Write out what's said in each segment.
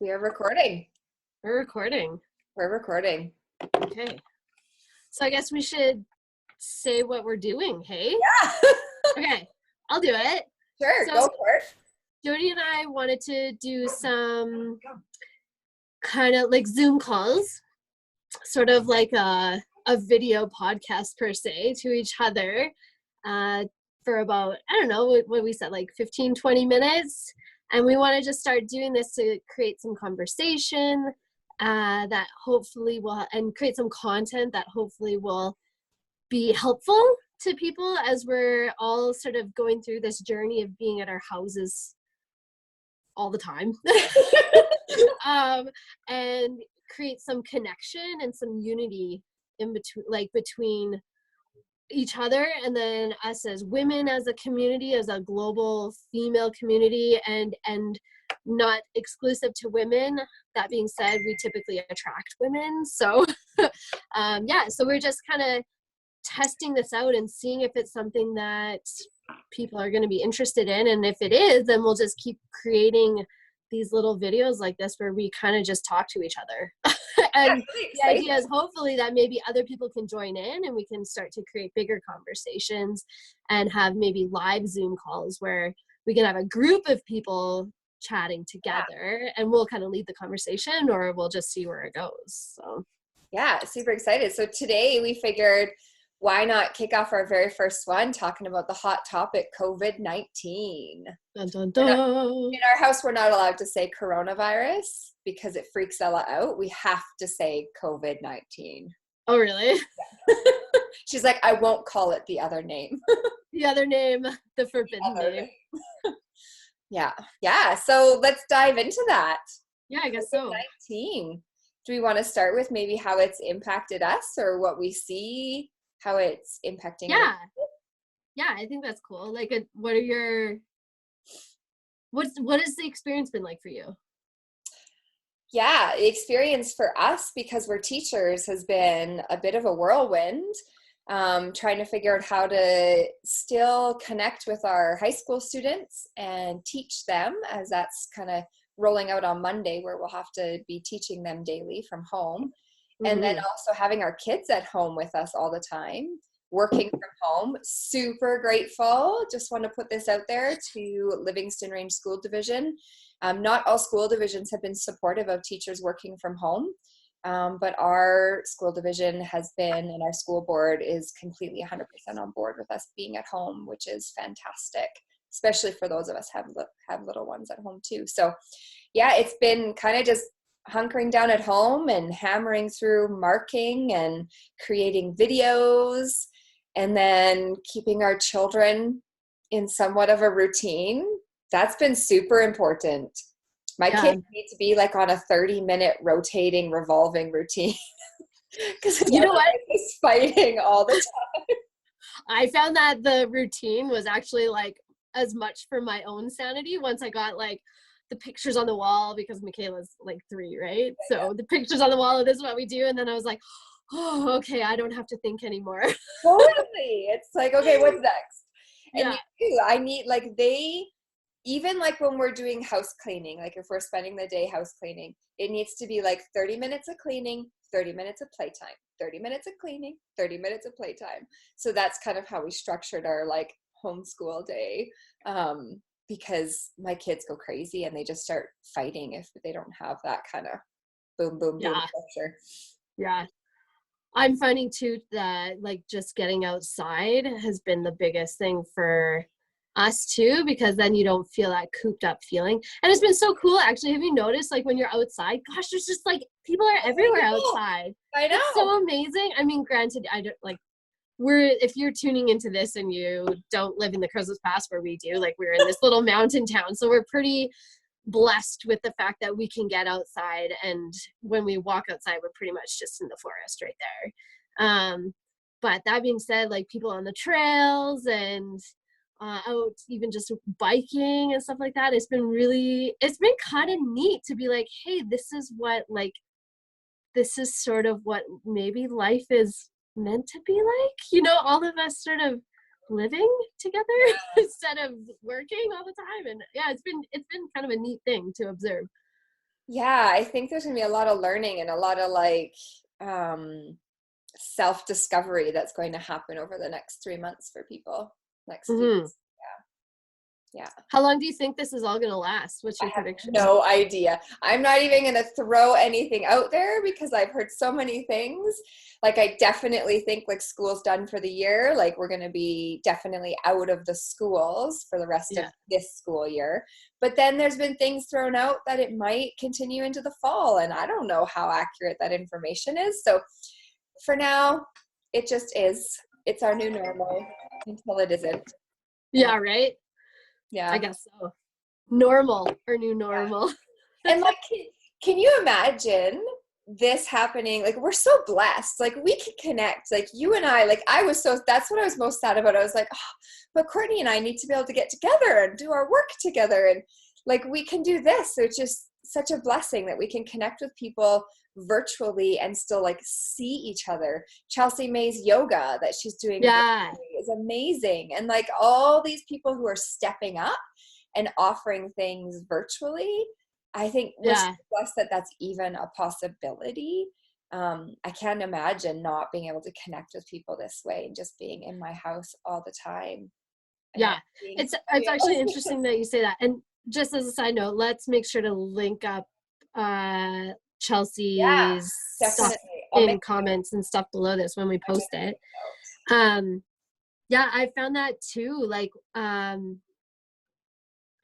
We are recording. We're recording. We're recording. Okay. So I guess we should say what we're doing, hey? Yeah. Okay, I'll do it. Sure, So, go for it. Jody and I wanted to do some kind of like Zoom calls, sort of like a video podcast per se to each other for about, I don't know, what we said, like 15, 20 minutes. And we want to just start doing this to create some conversation that hopefully will, and create some content that hopefully will be helpful to people as we're all sort of going through this journey of being at our houses all the time. And create some connection and some unity in between, like between each other and then us as women, as a community, as a global female community, and not exclusive to women. That being said, we typically attract women, so so we're just kind of testing this out and seeing if it's something that people are going to be interested in, and if it is, then we'll just keep creating these little videos like this where we kind of just talk to each other. And the idea is hopefully that maybe other people can join in and we can start to create bigger conversations and have maybe live Zoom calls where we can have a group of people chatting together, and we'll kind of lead the conversation, or we'll just see where it goes. So yeah, super excited. So today we figured, why not kick off our very first one talking about the hot topic, COVID-19. Dun, dun, dun. In our house, we're not allowed to say coronavirus because it freaks Ella out. We have to say COVID-19. Oh, really? Yeah. She's like, I won't call it the other name. The other name, the forbidden name. Yeah. So let's dive into that. Yeah, I guess so. COVID-19. Do we want to start with maybe how it's impacted us, or what we see, how it's impacting? Yeah, I think that's cool. Like, what has the experience been like for you? Yeah, the experience for us, because we're teachers, has been a bit of a whirlwind. Trying to figure out how to still connect with our high school students and teach them, as that's kind of rolling out on Monday, where we'll have to be teaching them daily from home. Mm-hmm. And then also having our kids at home with us all the time, working from home. Super grateful. Just want to put this out there to Livingston Range School Division. Not all school divisions have been supportive of teachers working from home. But our school division has been, and our school board is completely 100% on board with us being at home, which is fantastic, especially for those of us have little ones at home too. So yeah, it's been kind of just hunkering down at home and hammering through marking and creating videos, and then keeping our children in somewhat of a routine. That's been super important. My kids need to be like on a 30-minute rotating, revolving routine. Because you know what? It's fighting all the time. I found that the routine was actually like as much for my own sanity once I got like the pictures on the wall, because Michaela's like 3, right? Yeah. So the pictures on the wall of this is what we do. And then I was like, oh, okay, I don't have to think anymore. Totally. It's like, okay, what's next? And yeah. I need, like, even like when we're doing house cleaning, like if we're spending the day house cleaning, it needs to be like 30 minutes of cleaning, 30 minutes of playtime, 30 minutes of cleaning, 30 minutes of playtime. So that's kind of how we structured our like homeschool day, because my kids go crazy and they just start fighting if they don't have that kind of boom, boom, boom structure. Yeah. I'm finding too that like just getting outside has been the biggest thing for us too, because then you don't feel that cooped up feeling. And it's been so cool, actually. Have you noticed, like, when you're outside, gosh, there's just like people are everywhere outside. I know. It's so amazing. I mean, granted, I don't like, if you're tuning into this and you don't live in the Crozes Pass where we do, like, we're in this little mountain town, so we're pretty blessed with the fact that we can get outside, and when we walk outside, we're pretty much just in the forest right there. But that being said, like, people on the trails and out even just biking and stuff like that, it's been kind of neat to be like, hey, this is sort of what maybe life is meant to be like, you know, all of us sort of living together instead of working all the time. And yeah, it's been kind of a neat thing to observe. Yeah, I think there's gonna be a lot of learning and a lot of like self-discovery that's going to happen over the next 3 months for people, next few Hmm. months. Yeah. How long do you think this is all going to last? What's I your have prediction? no idea. I'm not even going to throw anything out there because I've heard so many things. Like, I definitely think like school's done for the year. Like, we're going to be definitely out of the schools for the rest of Yeah. this school year. But then there's been things thrown out that it might continue into the fall. And I don't know how accurate that information is. So for now, it just is. It's our new normal until it isn't. Yeah, right? I Yeah. guess so. Normal or new Yeah. normal. And like, can you imagine this happening? Like, we're so blessed. Like, we can connect. Like, you and I, like, that's what I was most sad about. I was like, oh, but Courtney and I need to be able to get together and do our work together. And like, we can do this. So it's just such a blessing that we can connect with people virtually and still like see each other. Chelsea May's yoga that she's doing Yeah. is amazing. And like all these people who are stepping up and offering things virtually, I think we're so Yeah. blessed that that's even a possibility. I can't imagine not being able to connect with people this way and just being in my house all the time and Yeah. not seeing It's somebody actually else. interesting that you say that. And just as a side note, let's make sure to link up Yeah, Chelsea's stuff definitely. I'll make in comments and stuff below this when we I'll post definitely it. make notes. Yeah, I found that too. Like, I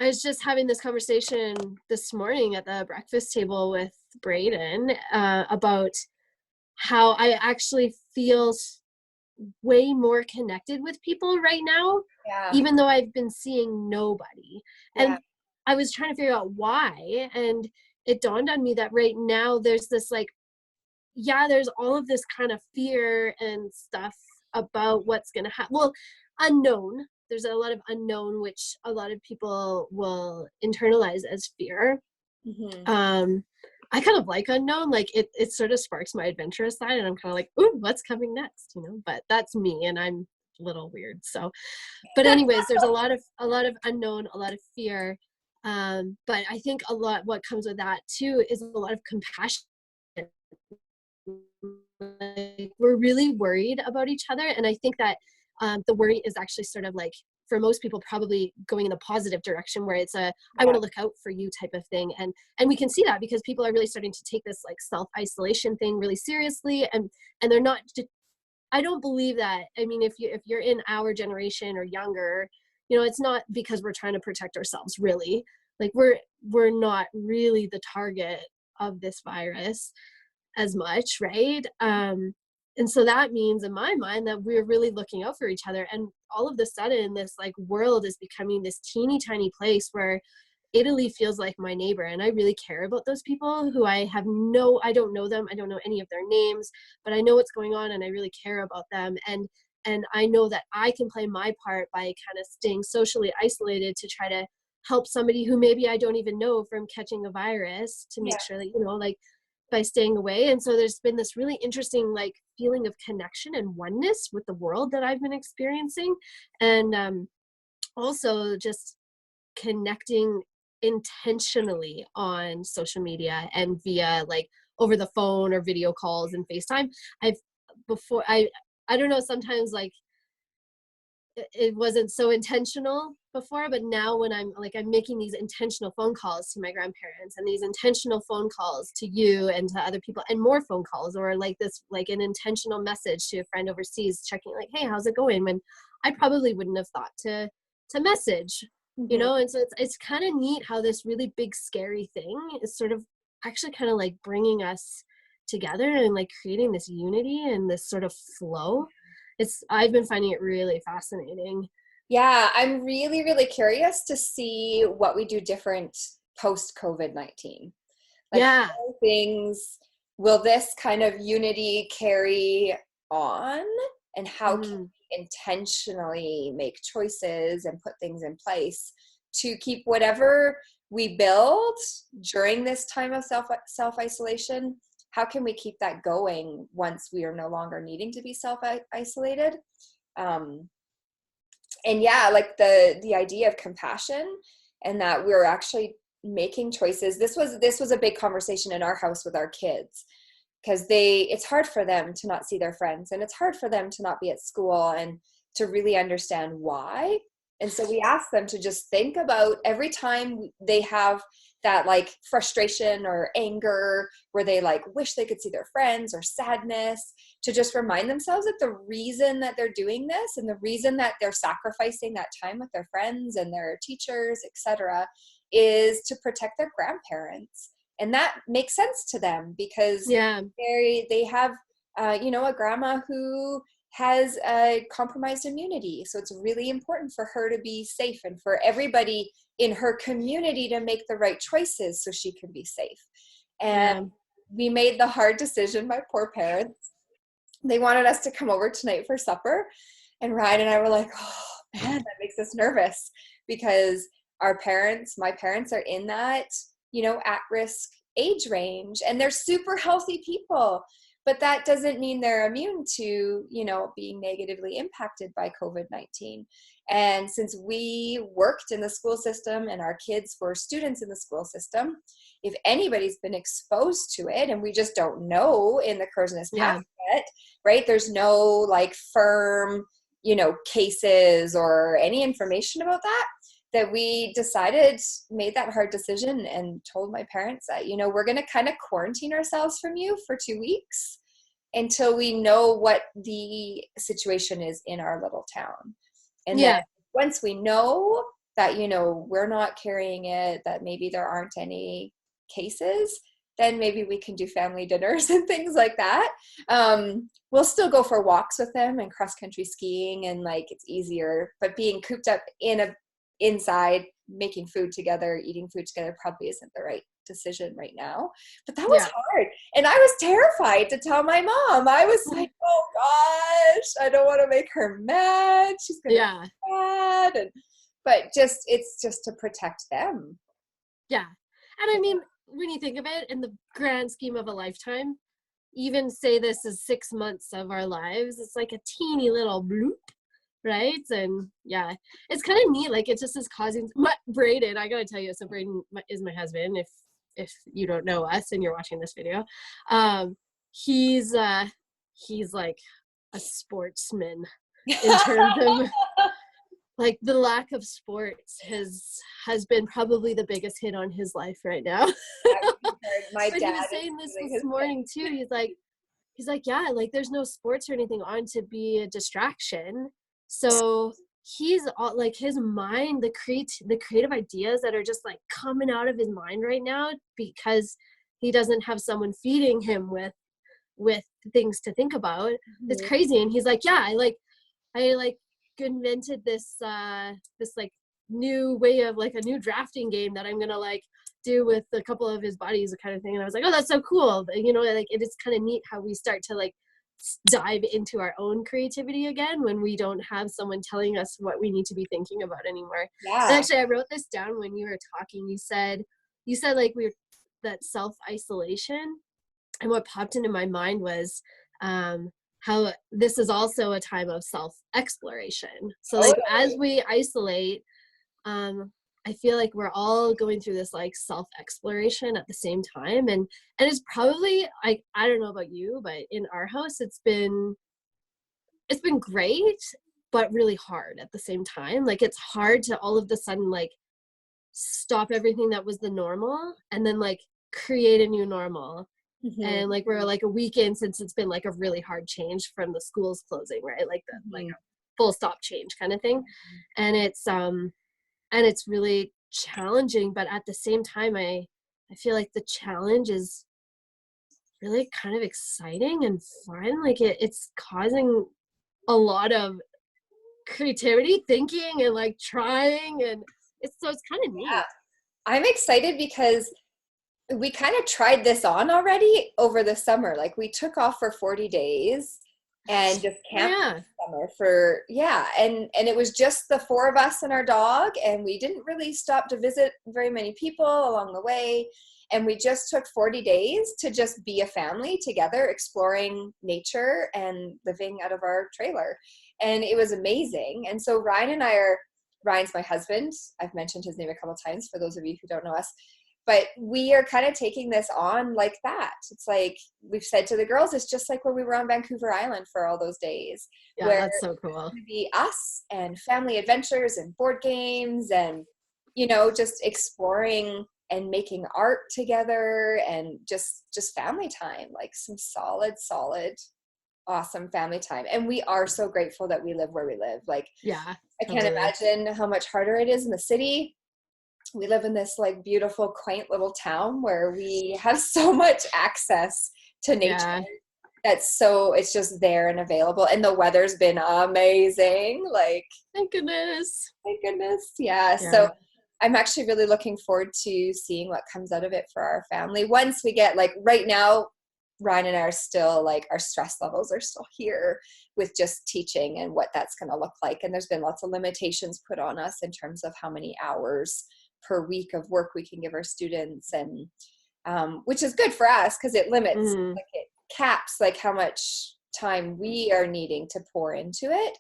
was just having this conversation this morning at the breakfast table with Brayden about how I actually feel way more connected with people right now, Yeah, even though I've been seeing nobody. yeah, And I was trying to figure out why. And it dawned on me that right now there's this like, yeah, there's all of this kind of fear and stuff about what's going to happen. Well, unknown. There's a lot of unknown, which a lot of people will internalize as fear. hmm, Um, I kind of like unknown. Like it sort of sparks my adventurous side, and I'm kind of like, ooh, what's coming next? You know. But that's me, and I'm a little weird. So, but anyways, there's a lot of unknown, a lot of fear. But I think a lot what comes with that too is a lot of compassion. Like, we're really worried about each other, and I think that the worry is actually sort of like for most people probably going in the positive direction where it's a I want yeah, to look out for you type of thing. And we can see that because people are really starting to take this like self-isolation thing really seriously, and they're not I don't believe that. I mean, if you're in our generation or younger, it's not because we're trying to protect ourselves really. Like we're not really the target of this virus as much, right? And so that means in my mind that we're really looking out for each other. And all of a sudden, this like world is becoming this teeny tiny place where Italy feels like my neighbor. And I really care about those people who I don't know them. I don't know any of their names, but I know what's going on and I really care about them. And I know that I can play my part by kind of staying socially isolated to try to help somebody who maybe I don't even know from catching a virus to yeah, make sure that, like by staying away. And so there's been this really interesting like feeling of connection and oneness with the world that I've been experiencing. And also just connecting intentionally on social media and via like over the phone or video calls and FaceTime. I've before I don't know, sometimes like it wasn't so intentional before, but now when I'm making these intentional phone calls to my grandparents and these intentional phone calls to you and to other people and more phone calls, or like this like an intentional message to a friend overseas checking like, hey, how's it going, when I probably wouldn't have thought to message. hmm, And so it's kind of neat how this really big scary thing is sort of actually kind of like bringing us together and like creating this unity and this sort of flow. I've been finding it really fascinating. yeah. I'm really, really curious to see what we do different post COVID-19. Like, Yeah. how things will this kind of unity carry on, and how can Mm, we intentionally make choices and put things in place to keep whatever we build during this time of self isolation? How can we keep that going once we are no longer needing to be self isolated? Um, and yeah, like the idea of compassion, and that we're actually making choices. This was a big conversation in our house with our kids, because it's hard for them to not see their friends, and it's hard for them to not be at school and to really understand why. And so we asked them to just think about every time they have that like frustration or anger where they like wish they could see their friends, or sadness, to just remind themselves that the reason that they're doing this and the reason that they're sacrificing that time with their friends and their teachers, etc., is to protect their grandparents. And that makes sense to them, because they have a grandma who has a compromised immunity. So it's really important for her to be safe, and for everybody in her community to make the right choices so she can be safe. And we made the hard decision, my poor parents. They wanted us to come over tonight for supper. And Ryan and I were like, oh man, that makes us nervous, because my parents are in that, at-risk age range, and they're super healthy people. But that doesn't mean they're immune to, being negatively impacted by COVID-19. And since we worked in the school system and our kids were students in the school system, if anybody's been exposed to it, and we just don't know in the crow's past yet, right? There's no like firm, cases or any information about that we made that hard decision and told my parents that, we're going to kind of quarantine ourselves from you for 2 weeks until we know what the situation is in our little town. And then once we know that, we're not carrying it, that maybe there aren't any cases, then maybe we can do family dinners and things like that. We'll still go for walks with them and cross-country skiing, and like it's easier. But being cooped up inside, making food together, eating food together probably isn't the right decision right now. But that was hard. And I was terrified to tell my mom. I was like, oh gosh, I don't want to make her mad. She's going to be mad. But it's just to protect them. Yeah. And I mean, when you think of it in the grand scheme of a lifetime, even say this is 6 months of our lives, it's like a teeny little bloop. Right. And it's kind of neat. Like it just is causing Braden, I gotta tell you, so Braden is my husband, if you don't know us and you're watching this video. He's like a sportsman in terms of like the lack of sports has been probably the biggest hit on his life right now. My but dad he was saying this morning too. He's like, yeah, like there's no sports or anything on to be a distraction. So he's all like his mind, the creative ideas that are just like coming out of his mind right now, because he doesn't have someone feeding him with things to think about. It's crazy. And he's like, I invented this like new way of like a new drafting game that I'm gonna like do with a couple of his buddies, kind of thing. And I was like, oh, that's so cool. Like it is kind of neat how we start to like dive into our own creativity again when we don't have someone telling us what we need to be thinking about anymore. And actually I wrote this down when you were talking. You said like that self-isolation, and what popped into my mind was how this is also a time of self-exploration. So like as we isolate, I feel like we're all going through this like self-exploration at the same time. And it's probably like, I don't know about you, but in our house, it's been great, but really hard at the same time. Like it's hard to all of a sudden like stop everything that was the normal and then like create a new normal. And like we're like a week in since it's been like a really hard change from the schools closing, right? Like the like a full stop change kind of thing. And it's really challenging, but at the same time, I feel like the challenge is really kind of exciting and fun. Like it's causing a lot of creativity, thinking, and like trying, and it's kind of neat. Yeah. I'm excited because we kind of tried this on already over the summer. Like we took off for 40 days and just camped summer for and it was just the 4 of us and our dog, and we didn't really stop to visit very many people along the way, and we just took 40 days to just be a family together, exploring nature and living out of our trailer, and it was amazing. And so Ryan Ryan's my husband. I've mentioned his name a couple times for those of you who don't know us. But we are kind of taking this on like that. It's like we've said to the girls, it's just like when we were on Vancouver Island for all those days. Yeah, where that's so cool. it's gonna be us and family adventures and board games and, just exploring and making art together and just family time, like some solid, awesome family time. And we are so grateful that we live where we live. Like, yeah, I can't imagine how much harder it is in the city. We live in this like beautiful, quaint little town where we have so much access to nature. It's just there and available. And the weather's been amazing. Like, thank goodness. Yeah. So I'm actually really looking forward to seeing what comes out of it for our family. Once we get, like, right now, Ryan and I are still, like, our stress levels are still here with just teaching and what that's going to look like. And there's been lots of limitations put on us in terms of how many hours per week of work we can give our students, and which is good for us because it limits, like, it caps like how much time we are needing to pour into it.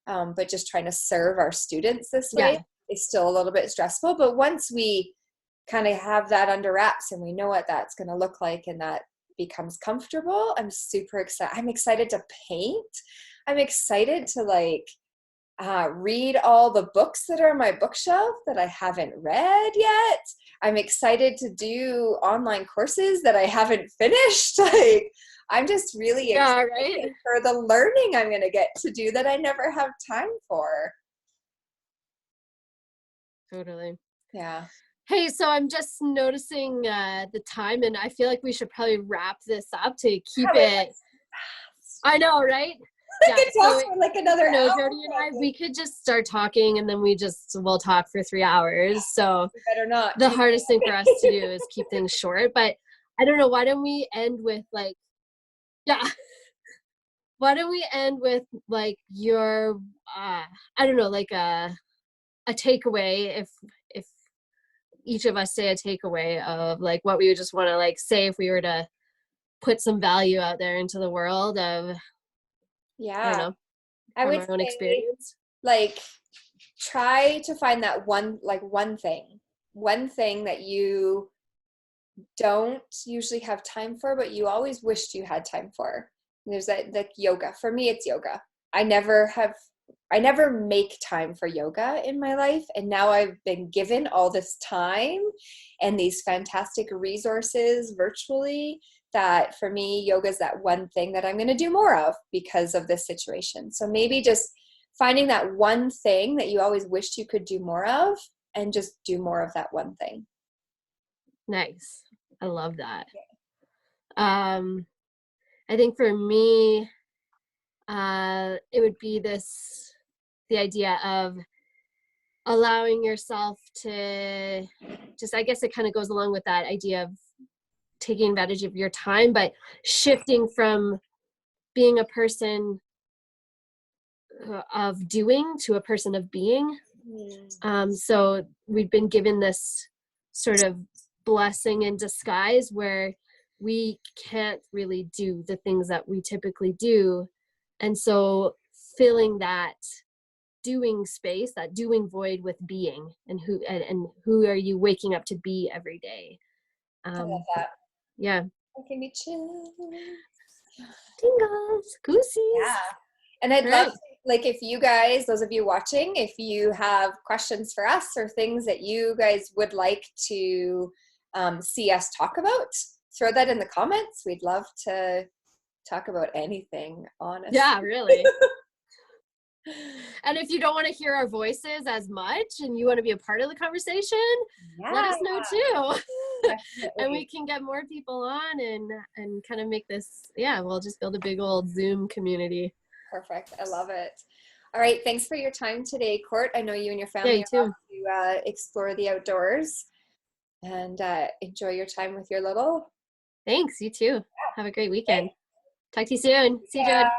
But just trying to serve our students this way is still a little bit stressful. But once we kind of have that under wraps and we know what that's going to look like and that becomes comfortable, I'm super excited. I'm excited to paint. I'm excited to, like, read all the books that are on my bookshelf that I haven't read yet. I'm excited to do online courses that I haven't finished. Like, I'm just really excited for the learning I'm going to get to do that I never have time for. Totally. Yeah. Hey, so I'm just noticing the time, and I feel like we should probably wrap this up to keep it. I know, right? I could talk for like another hour. Jody and I, we could just start talking and then we'll talk for 3 hours. So we better not. The hardest thing for us to do is keep things short. But I don't know, why don't we end with like, why don't we end with like your, I don't know, like a takeaway, if each of us say a takeaway of like what we would just want to like say if we were to put some value out there into the world of, I don't know, I would our own say, experience. Like, try to find that one thing that you don't usually have time for, but you always wished you had time for. And there's that, like, yoga. For me, it's yoga. I never make time for yoga in my life. And now I've been given all this time and these fantastic resources virtually that for me, yoga is that one thing that I'm going to do more of because of this situation. So maybe just finding that one thing that you always wished you could do more of and just do more of that one thing. Nice. I love that. I think for me, it would be the idea of allowing yourself to just, I guess it kind of goes along with that idea of taking advantage of your time, but shifting from being a person of doing to a person of being. So we've been given this sort of blessing in disguise where we can't really do the things that we typically do. And so filling that doing space, that doing void with being, and who are you waking up to be every day? I love that. Yeah. Give me chills. Tingles, goosies. Yeah. And I'd love to, like, if you guys, those of you watching, if you have questions for us or things that you guys would like to see us talk about, throw that in the comments. We'd love to talk about anything, honestly. Yeah, really. And if you don't want to hear our voices as much and you want to be a part of the conversation, let us know too. And we can get more people on and kind of make this, we'll just build a big old Zoom community. Perfect. I love it. All right. Thanks for your time today, Court. I know you and your family are off to explore the outdoors and enjoy your time with your little. Thanks. You too. Have a great weekend. Talk to you soon. See you, Jody.